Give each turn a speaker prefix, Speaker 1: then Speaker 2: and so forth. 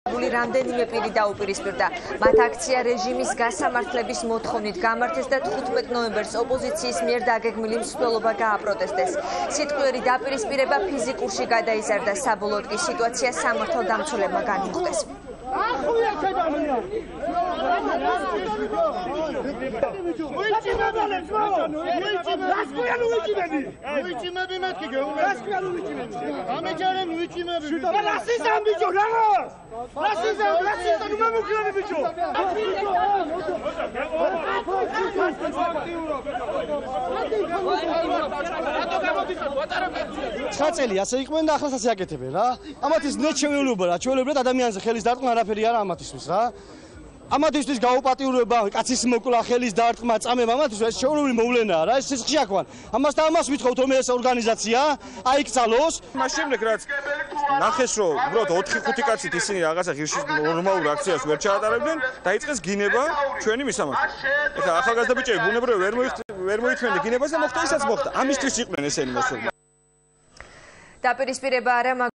Speaker 1: რამდენიმე პირი დაუპირისპირდა. მათ აქცია რეჟიმის გასამართლების მოთხოვნით გამართეს და 15 ნოემბერს ოპოზიციის მიერ დაგეგმილი მსვლელობა გააპროტესტეს. სიტყვიერი დაპირისპირება ფიზიკურში გადაიზარდა, საბოლოოდ კი სიტუაცია სამართალდამცველებმა განუხდეს.
Speaker 2: წელი ასე იყვნენ და ახლა ასე აკეთებენ რა. ამათის ნეჩვეულობა რა, ჩვეულებრივად ადამიანზე ხელის დარტყმა არაფერი არა ამათისთვის რა. ამათისთვის გაუპატიურება, კაცის მოკლა, ხელის დარტყმა, წამება ამათთვის ეს შეურული მოვლენაა რა, ეს სისხლში აქვან. ამასთან ამას ვითხოვთ რომ ეს ორგანიზაცია აიქცალოს.
Speaker 3: მას შემდეგ რაც ნახეს რომ უბრალოდ 4-5 კაცით ისინი რაღაცა ღირსის ნორმალურ აქციას ვერ ჩაატარებდნენ, დაიწყეს გინება ჩვენი მისამართი. ეხლა ახალგაზრდა ბიჭები ბუნებრივად ვერ მოითმენდა გინებას და მოხდა ისაც მოხდა. ამისთვის იყვნენ ესენი მოსულები.
Speaker 1: დაპირისპირება არა